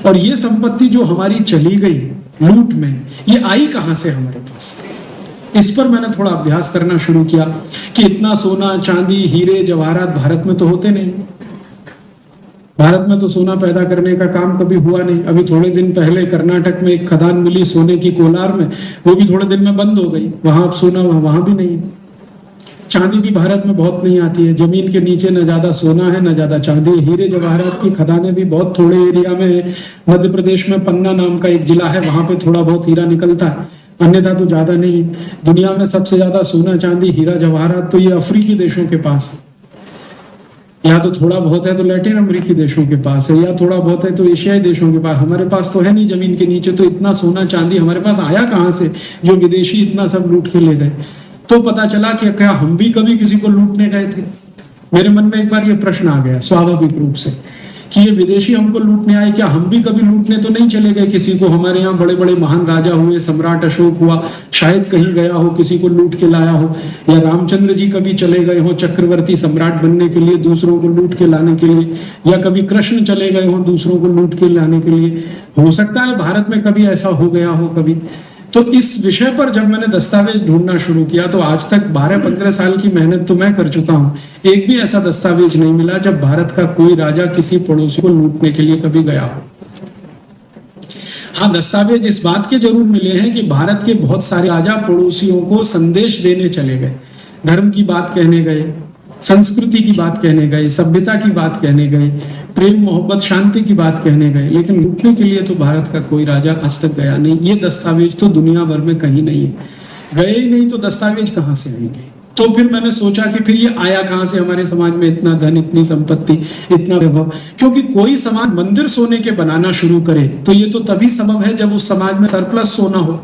और ये संपत्ति जो हमारी चली गई लूट में, ये आई कहां से हमारे पास? इस पर मैंने थोड़ा अभ्यास करना शुरू किया कि इतना सोना चांदी हीरे जवाहरात भारत में तो होते नहीं। भारत में तो सोना पैदा करने का काम कभी हुआ नहीं। अभी थोड़े दिन पहले कर्नाटक में एक खदान मिली सोने की कोलार में, वो भी थोड़े दिन में बंद हो गई। वहां सोना वहां भी नहीं। चांदी भी भारत में बहुत नहीं आती है। जमीन के नीचे न ज्यादा सोना है न ज्यादा चांदी। हीरे जवाहरात की खदानें भी बहुत थोड़े एरिया में है। मध्य प्रदेश में पन्ना नाम का एक जिला है, वहां पे थोड़ा बहुत हीरा निकलता है, अन्यथा तो ज्यादा नहीं। दुनिया में सबसे ज्यादा सोना चांदी हीरा जवाहरात तो ये अफ्रीकी देशों के पास है। या तो थोड़ा बहुत है तो लैटिन अमेरिकी देशों के पास है, या थोड़ा बहुत है तो एशियाई देशों के पास। हमारे पास तो है नहीं जमीन के नीचे। तो इतना सोना चांदी हमारे पास आया कहां से, जो विदेशी इतना सब लूट के ले गए? तो पता चला कि क्या हम भी कभी किसी को लूटने गए थे? मेरे मन में एक बार ये प्रश्न आ गया स्वाभाविक रूप से कि ये विदेशी हमको लूटने आए, क्या हम भी कभी लूटने तो नहीं चले गए किसी को? हमारे यहाँ बड़े बड़े महान राजा हुए, सम्राट अशोक हुआ, शायद कहीं गया हो, किसी को लूट के लाया हो। या रामचंद्र जी कभी चले गए हो चक्रवर्ती सम्राट बनने के लिए, दूसरों को लूट के लाने के लिए। या कभी कृष्ण चले गए हो दूसरों को लूट के लाने के लिए। हो सकता है भारत में कभी ऐसा हो गया हो कभी। तो इस विषय पर जब मैंने दस्तावेज ढूंढना शुरू किया तो आज तक 12-15 साल की मेहनत तो मैं कर चुका हूं, एक भी ऐसा दस्तावेज नहीं मिला जब भारत का कोई राजा किसी पड़ोसी को लूटने के लिए कभी गया हो। हाँ, दस्तावेज इस बात के जरूर मिले हैं कि भारत के बहुत सारे राजा पड़ोसियों को संदेश देने चले गए, धर्म की बात कहने गए, संस्कृति की बात कहने गए, सभ्यता की बात कहने गए, प्रेम मोहब्बत शांति की बात कहने गए, लेकिन लूटने के लिए तो भारत का कोई राजा आज तक गया नहीं। ये दस्तावेज तो दुनिया भर में कहीं नहीं है। गए ही नहीं तो दस्तावेज कहां से आएंगे? तो फिर मैंने सोचा कि फिर ये आया कहां से हमारे समाज में इतना धन, इतनी संपत्ति, इतना वैभव? क्योंकि कोई समाज मंदिर सोने के बनाना शुरू करे तो ये तो तभी संभव है जब उस समाज में सरप्लस सोना हो।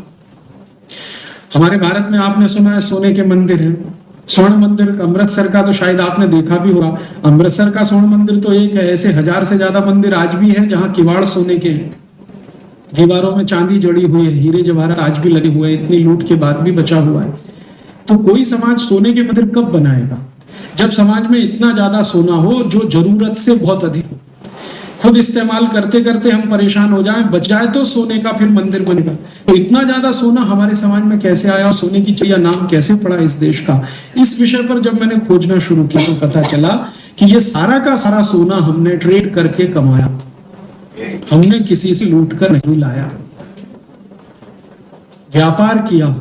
हमारे भारत में आपने सुना है सोने के मंदिर हैं। स्वर्ण मंदिर अमृतसर का तो शायद आपने देखा भी होगा। अमृतसर का स्वर्ण मंदिर तो एक है, ऐसे 1000 से ज्यादा मंदिर आज भी हैं जहां किवाड़ सोने के हैं, दीवारों में चांदी जड़ी हुई है, हीरे जवाहरात आज भी लगे हुए हैं, इतनी लूट के बाद भी बचा हुआ है। तो कोई समाज सोने के मंदिर कब बनाएगा? जब समाज में इतना ज्यादा सोना हो जो जरूरत से बहुत अधिक हो। खुद इस्तेमाल करते करते हम परेशान हो जाएं, बच जाए तो सोने का फिर मंदिर बनेगा। तो इतना ज्यादा सोना हमारे समाज में कैसे आया? सोने की चिड़िया नाम कैसे पड़ा इस देश का? इस विषय पर जब मैंने खोजना शुरू किया तो पता चला कि ये सारा का सारा सोना हमने ट्रेड करके कमाया, हमने किसी से लूट कर नहीं लाया। व्यापार किया,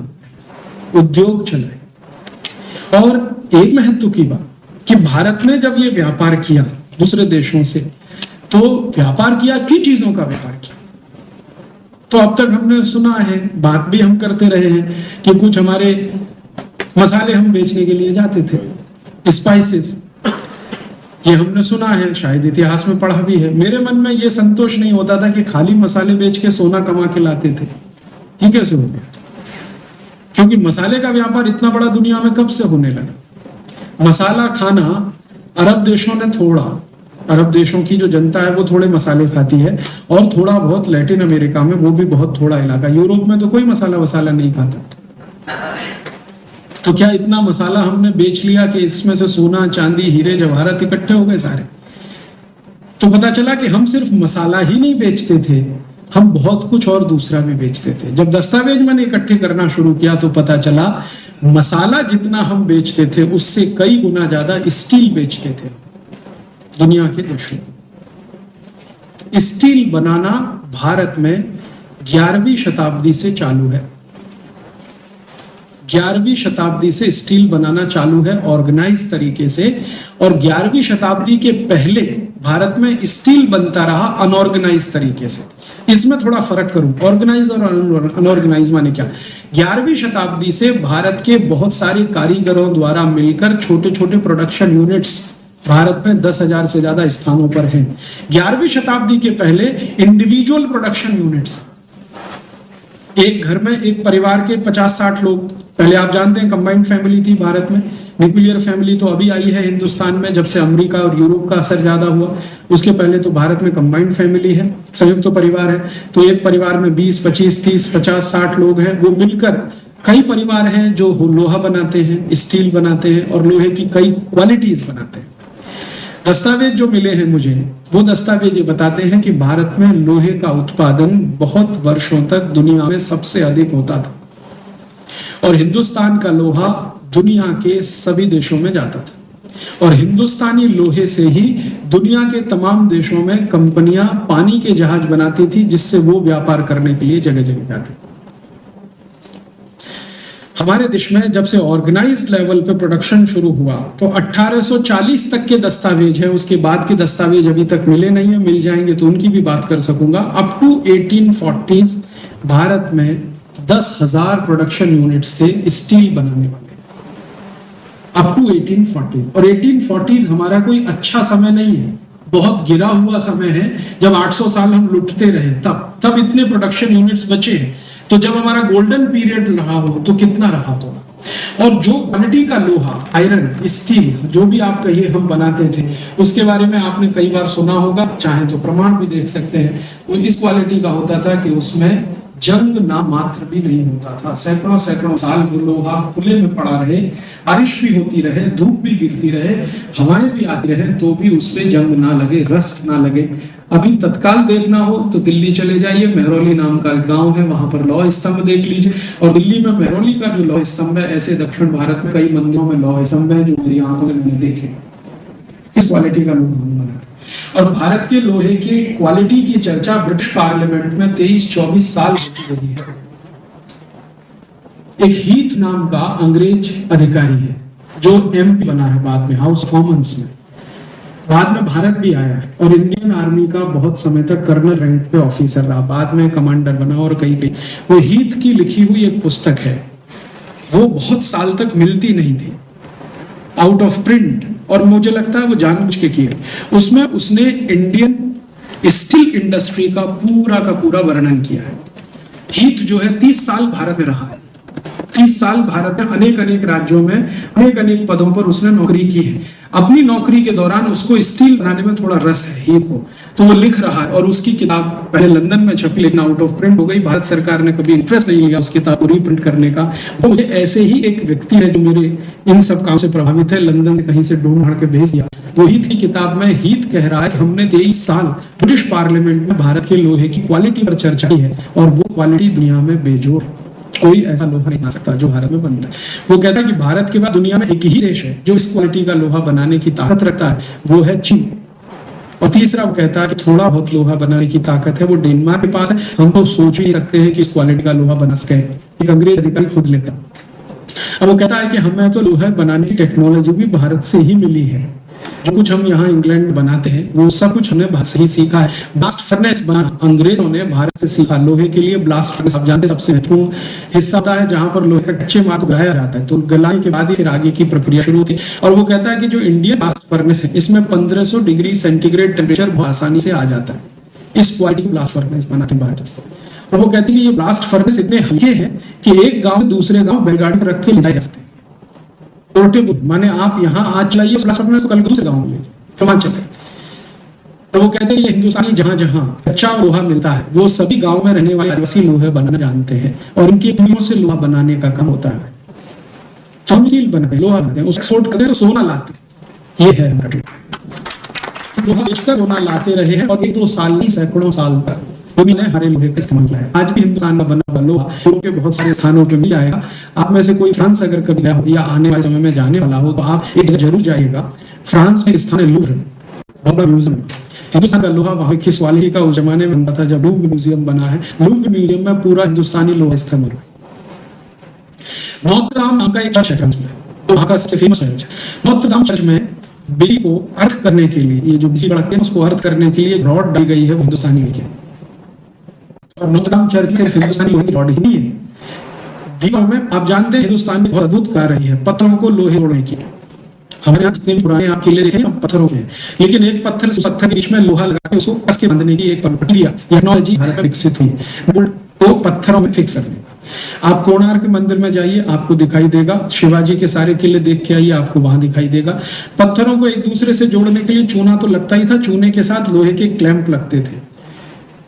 उद्योग चलाए। और एक महत्व की बात कि भारत ने जब ये व्यापार किया दूसरे देशों से, तो व्यापार किया, किन चीजों का व्यापार किया? तो अब तक हमने सुना है, बात भी हम करते रहे हैं कि कुछ हमारे मसाले हम बेचने के लिए जाते थे, स्पाइसेस, ये हमने सुना है, शायद इतिहास में पढ़ा भी है। मेरे मन में ये संतोष नहीं होता था कि खाली मसाले बेच के सोना कमा के लाते थे। ये कैसे हो गया? क्योंकि मसाले का व्यापार इतना बड़ा दुनिया में कब से होने लगा? मसाला खाना अरब देशों ने थोड़ा, अरब देशों की जो जनता है वो थोड़े मसाले खाती है, और थोड़ा बहुत लैटिन अमेरिका में, वो भी बहुत थोड़ा इलाका। यूरोप में तो कोई मसाला वसाला नहीं खाता। तो क्या इतना मसाला हमने बेच लिया कि इसमें से सोना चांदी हीरे जवाहरात इकट्ठे हो गए सारे? तो पता चला कि हम सिर्फ मसाला ही नहीं बेचते थे, हम बहुत कुछ और दूसरा भी बेचते थे। जब दस्तावेज मैंने इकट्ठे करना शुरू किया तो पता चला मसाला जितना हम बेचते थे उससे कई गुना ज्यादा स्टील बेचते थे दुनिया के देशों। स्टील बनाना भारत में 11वीं शताब्दी से चालू है। 11वीं शताब्दी से स्टील बनाना चालू है ऑर्गेनाइज तरीके से, और 11वीं शताब्दी के पहले भारत में स्टील बनता रहा अनऑर्गेनाइज तरीके से। इसमें थोड़ा फर्क करूं, ऑर्गेनाइज और अनऑर्गेनाइज माने क्या। 11वीं शताब्दी से भारत के बहुत सारे कारीगरों द्वारा मिलकर छोटे छोटे प्रोडक्शन यूनिट्स भारत में 10,000 से ज्यादा स्थानों पर हैं। 11वीं शताब्दी के पहले इंडिविजुअल प्रोडक्शन यूनिट्स, एक घर में एक परिवार के 50-60 लोग, पहले आप जानते हैं कंबाइंड फैमिली थी भारत में। न्यूक्लियर फैमिली तो अभी आई है हिंदुस्तान में जब से अमेरिका और यूरोप का असर ज्यादा हुआ। उसके पहले तो भारत में कंबाइंड फैमिली है, संयुक्त तो परिवार है। तो एक परिवार में 20, 25, 30, 50, 60 लोग हैं, वो मिलकर कई परिवार हैं जो लोहा बनाते हैं, स्टील बनाते हैं और लोहे की कई क्वालिटीज बनाते हैं। दस्तावेज जो मिले हैं मुझे, वो दस्तावेज ये बताते हैं कि भारत में लोहे का उत्पादन बहुत वर्षों तक दुनिया में सबसे अधिक होता था और हिंदुस्तान का लोहा दुनिया के सभी देशों में जाता था और हिंदुस्तानी लोहे से ही दुनिया के तमाम देशों में कंपनियां पानी के जहाज बनाती थी, जिससे वो व्यापार करने के लिए जगह जगह जाती। हमारे देश में जब से ऑर्गेनाइज्ड लेवल पे प्रोडक्शन शुरू हुआ तो 1840 तक के दस्तावेज है, उसके बाद के दस्तावेज अभी तक मिले नहीं है, मिल जाएंगे तो उनकी भी बात कर सकूंगा। अप टू 1840 भारत में 10,000 प्रोडक्शन यूनिट्स थे स्टील बनाने वाले, अप टू 1840। और 1840 हमारा कोई अच्छा समय नहीं है, बहुत गिरा हुआ समय है। जब 800 साल हम लुटते रहे तब इतने प्रोडक्शन यूनिट्स बचे हैं। तो जब हमारा गोल्डन पीरियड रहा हो तो कितना रहा हो। और जो क्वालिटी का लोहा, आयरन, स्टील, जो भी आप कहिए हम बनाते थे, उसके बारे में आपने कई बार सुना होगा, चाहे तो प्रमाण भी देख सकते हैं। वो इस क्वालिटी का होता था कि उसमें जंग ना मात्र भी नहीं होता था। सैकड़ों सैकड़ों साल वो लोहा खुले में पड़ा रहे, बारिश भी होती रहे, धूप भी गिरती रहे, हवाएं भी आती रहे, तो भी उसमें जंग ना लगे, रस्ट ना लगे। अभी तत्काल देखना हो तो दिल्ली चले जाइए, मेहरौली नाम का गांव है, वहां पर लौह स्तंभ देख लीजिए। और दिल्ली में मेहरौली का जो लौह स्तंभ है, ऐसे दक्षिण भारत में कई मंदिरों में लौह स्तंभ है जो मेरी आंखों से मैंने देखे। इस क्वालिटी का लोहा बना। और भारत के लोहे की क्वालिटी की चर्चा ब्रिटिश पार्लियामेंट में 23-24 साल होती रही है। एक हीथ नाम का अंग्रेज अधिकारी है जो एमपी बना है बाद में, हाउस ऑफ कॉमन्स में, बाद में भारत भी आया और इंडियन आर्मी का बहुत समय तक कर्नल रैंक पे ऑफिसर रहा, बाद में कमांडर बना और कई वो हीथ की लिखी हुई एक पुस्तक है, वो बहुत साल तक मिलती नहीं थी, आउट ऑफ प्रिंट, और मुझे लगता है वो जानबूझ के किए। उसमें उसने इंडियन स्टील इंडस्ट्री का पूरा वर्णन किया है। हीथ जो है 30 साल भारत में रहा है, 30 साल भारत में अनेक राज्यों में अनेक पदों पर उसने नौकरी की है। अपनी नौकरी के दौरान उसको स्टील बनाने में थोड़ा रस है हीथ को, तो वो लिख रहा है। और उसकी किताब पहले लंदन में छपी लेकिन आउट ऑफ प्रिंट हो गई, भारत सरकार ने कभी इंटरेस्ट नहीं लिया उस किताब को रीप्रिंट करने का। तो मुझे ऐसे ही एक व्यक्ति है जो मेरे इन सब काम से प्रभावित है, लंदन से कहीं से ढूंढ के भेज दिया। वो हीथ की किताब में हीथ कह रहा है कि हमने 23 साल ब्रिटिश पार्लियामेंट में भारत के लोहे की क्वालिटी पर चर्चा की है और वो क्वालिटी दुनिया में बेजोड़, कोई ऐसा लोहा नहीं आ सकता जो भारत में बनता है। वो कहता है कि भारत के बाद दुनिया में एक ही देश है जो इस क्वालिटी का लोहा बनाने की ताकत रखता है, वो है चीन। और तीसरा वो कहता है कि थोड़ा बहुत लोहा बनाने की ताकत है, वो डेनमार्क के पास है। हम तो सोच ही सकते हैं कि इस क्वालिटी का लोहा बना सके, एक अंग्रेज अधिकारी खुद लेकर। अब वो कहता है कि हमें तो लोहा बनाने की टेक्नोलॉजी भी भारत से ही मिली है, जो कुछ हम यहाँ इंग्लैंड में बनाते हैं वो सब कुछ हमने भारत से ही सीखा है। ब्लास्ट फर्नेस बना अंग्रेजों ने भारत से सीखा। लोहे के लिए ब्लास्ट फर्नेस आप जानते हैं सबसे महत्वपूर्ण हिस्सा होता है जहां पर लोहे का कच्चे माल को गलाया जाता है, तो गलाने के बाद ही फिर आगे की प्रक्रिया शुरू होती है। और वो कहता है कि जो इंडियन ब्लास्ट फर्नेस है इसमें 1500 डिग्री सेंटीग्रेड टेम्परेचर बहुत आसानी से आ जाता है। इस क्वालिटी की ब्लास्ट फर्नेस बनाते हैं भारत से। और वो कहते हैं कि ये ब्लास्ट फर्नेस इतने हल्के हैं कि एक गाँव से दूसरे गाँव बैलगाड़ी पर रख के ले जाए जा सकते हैं। पोर्टेबल माने आप यहाँ आज चलाइए ब्लास्ट फर्नेस कल दूसरे गाँव में हिमाचल है। तो वो कहते हैं ये हिंदुस्तानी जहां जहां कच्चा लोहा मिलता है वो सभी गांव में रहने वाले आदिवासी लोहे बनाना जानते हैं और इनकी पीढ़ियों से लोहा बनाने का काम होता है। हम स्टील बनाते हैं, लोहा बनाते हैं, उसको एक्सपोर्ट करते हैं तो सोना लाते हैं। ये है लोहा बेचकर सोना लाते रहे हैं और 1-2 साल नहीं सैकड़ों साल तक वो भी हरे लोहे का इस्तेमाल किया है। आज भी हिंदुस्तान में बना हुआ लोहा यूरोप के बहुत सारे स्थानों पे मिल जाएगा। आप में से कोई फ्रांस अगर कभी गया हो या आने वाले समय में जाने वाला हो तो आप एक जगह जरूर जाइएगा। फ्रांस में स्थान है लूव्र, बहुत बड़ा म्यूजियम। हिंदुस्तान का लोहा वहां किस क्वालिटी का उस जमाने में बनता था जब लूव्र म्यूजियम बना है। लूव्र म्यूजियम में पूरा हिंदुस्तानी लोहा इस्तेमाल है। नोत्र-दाम नाम का एक चर्च है फ्रांस में, तो वहां का सबसे फेमस चर्च। नोत्र-दाम चर्च में बिजली को अर्थ करने के लिए, ये जो बिजली बढ़ाते हैं उसको अर्थ करने के लिए रॉड डाली गई है, वो हिंदुस्तानी लोहे की। और नोत्र-दाम चर्च में हिंदुस्तानी लोहे की रॉड ही नहीं है। दीवारों में आप जानते हैं हिंदुस्तान में बहुत अद्भुत कार्य रही है पत्थरों को लोहे जोड़ने की। हमारे यहाँ जितने भी पुराने आप किले देखे हैं पत्थरों के, लेकिन एक पत्थर से पत्थर के बीच में लोहा लगा के उसको कस के बांधने की एक प्रक्रिया टेक्नोलॉजी भारत में विकसित हुई है, तो पत्थरों में फिक्स करने का। आप कोणार्क मंदिर में जाइए आपको दिखाई देगा, शिवाजी के सारे किले देख के आइए आपको वहां दिखाई देगा। पत्थरों को एक दूसरे से जोड़ने के लिए चूना तो लगता ही था, चूने के साथ लोहे के क्लैंप लगते थे।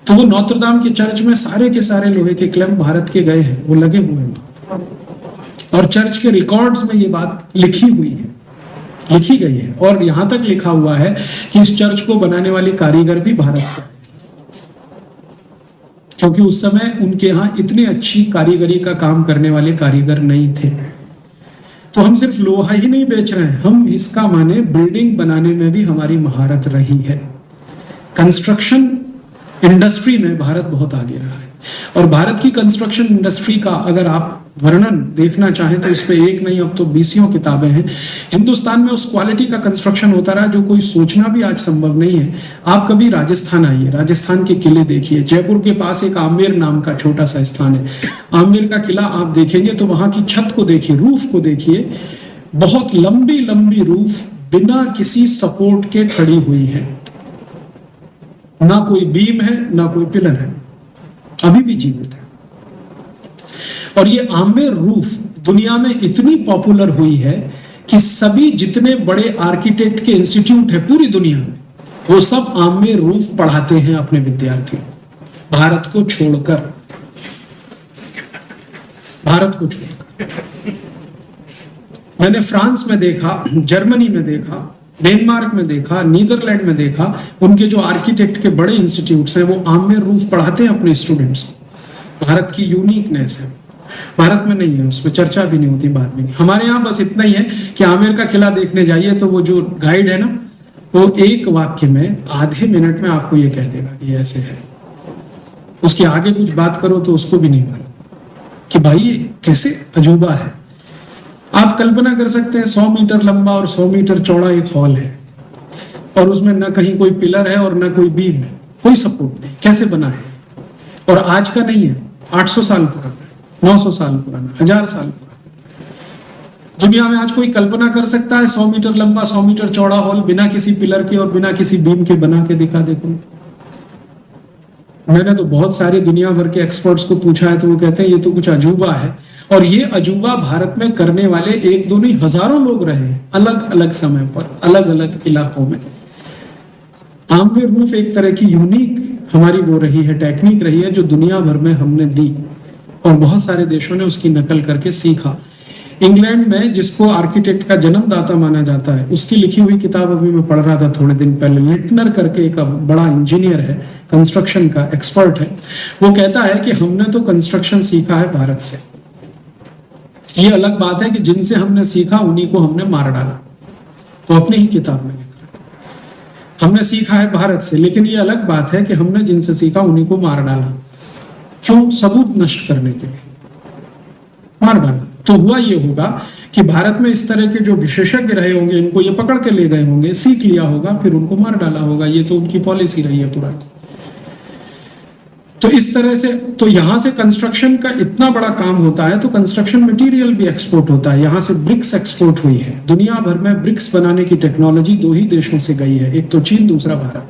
तो वो नोत्र-दाम के चर्च में सारे के सारे लोहे के क्लैंप भारत के गए हैं, वो लगे हुए हैं और चर्च के रिकॉर्ड्स में ये बात लिखी हुई है। लिखी गई है, और यहां तक लिखा हुआ है कि इस चर्च को बनाने वाले कारीगर भी भारत से, क्योंकि उस समय उनके यहाँ इतनी अच्छी कारीगरी का काम करने वाले कारीगर नहीं थे। तो हम सिर्फ लोहा ही नहीं बेच रहे हैं, हम इसका माने बिल्डिंग बनाने में भी हमारी महारत रही है। कंस्ट्रक्शन इंडस्ट्री में भारत बहुत आगे रहा है, और भारत की कंस्ट्रक्शन इंडस्ट्री का अगर आप वर्णन देखना चाहें तो इस पे एक नहीं अब तो 20 किताबें हैं। हिंदुस्तान में उस क्वालिटी का कंस्ट्रक्शन होता रहा जो कोई सोचना भी आज संभव नहीं है। आप कभी राजस्थान आइए, राजस्थान के किले देखिए। जयपुर के पास एक आमेर नाम का छोटा सा स्थान है, आमेर का किला आप देखेंगे तो वहां की छत को देखिए, रूफ को देखिए, बहुत लंबी लंबी रूफ बिना किसी सपोर्ट के खड़ी हुई है, ना कोई बीम है ना कोई पिलर है, अभी भी जीवित है। और ये आमेर रूफ दुनिया में इतनी पॉपुलर हुई है कि सभी जितने बड़े आर्किटेक्ट के इंस्टीट्यूट है पूरी दुनिया में, वो सब आमेर रूफ पढ़ाते हैं अपने विद्यार्थियों, भारत को छोड़कर, भारत को छोड़कर। मैंने फ्रांस में देखा, जर्मनी में देखा, डेनमार्क में देखा, नीदरलैंड में देखा, उनके जो आर्किटेक्ट के बड़े इंस्टीट्यूट्स हैं वो आमेर रूफ पढ़ाते हैं अपने स्टूडेंट्स को। भारत की यूनिकनेस है, भारत में नहीं है, उस पर चर्चा भी नहीं होती, बात भी नहीं। हमारे यहाँ बस इतना ही है कि आमेर का किला देखने जाइए तो वो जो गाइड है ना, वो एक वाक्य में आधे मिनट में आपको ये कह देगा कि ऐसे है, उसके आगे कुछ बात करो तो उसको भी नहीं मालूम कि भाई ये कैसे अजूबा है। आप कल्पना कर सकते हैं 100 मीटर लंबा और 100 मीटर चौड़ा एक हॉल है, और उसमें ना कहीं कोई पिलर है और ना कोई बीम है, कोई सपोर्ट नहीं, कैसे बना है। और आज का नहीं है, 800 साल पुराना, 900 साल पुराना, 1000 साल पुराना। दुनिया में आज कोई कल्पना कर सकता है 100 मीटर लंबा 100 मीटर चौड़ा हॉल बिना किसी पिलर के और बिना किसी बीम के बना के दिखा देखो। मैंने तो बहुत सारे दुनिया भर के एक्सपर्ट्स को पूछा है तो वो कहते हैं ये तो कुछ अजूबा है। और ये अजूबा भारत में करने वाले एक दो नहीं हजारों लोग रहे, अलग अलग समय पर, अलग अलग इलाकों में। आमेर रूफ एक तरह की यूनिक हमारी वो रही है, टेक्निक रही है जो दुनिया भर में हमने दी, और बहुत सारे देशों ने उसकी नकल करके सीखा। इंग्लैंड में जिसको आर्किटेक्ट का जन्मदाता माना जाता है, उसकी लिखी हुई किताब अभी मैं पढ़ रहा था थोड़े दिन पहले, लिटनर करके एक बड़ा इंजीनियर है, कंस्ट्रक्शन का एक्सपर्ट है, वो कहता है कि हमने तो कंस्ट्रक्शन सीखा है भारत से। ये अलग बात है कि जिनसे हमने सीखा उन्हीं को हमने मार डाला, तो अपनी ही किताब में लिखा हमने सीखा है भारत से, लेकिन ये अलग बात है कि हमने जिनसे सीखा उन्हीं को मार डाला। क्यों? सबूत नष्ट करने के लिए मार डाला। तो हुआ ये होगा कि भारत में इस तरह के जो विशेषज्ञ रहे होंगे, इनको ये पकड़ के ले गए होंगे, सीख लिया होगा, फिर उनको मार डाला होगा। ये तो उनकी पॉलिसी रही है पुरानी। तो इस तरह से तो यहां से कंस्ट्रक्शन का इतना बड़ा काम होता है, तो कंस्ट्रक्शन मटेरियल भी एक्सपोर्ट होता है। यहां से ब्रिक्स एक्सपोर्ट हुई है, दुनिया भर में ब्रिक्स बनाने की टेक्नोलॉजी 2 ही देशों से गई है, एक तो चीन, दूसरा भारत।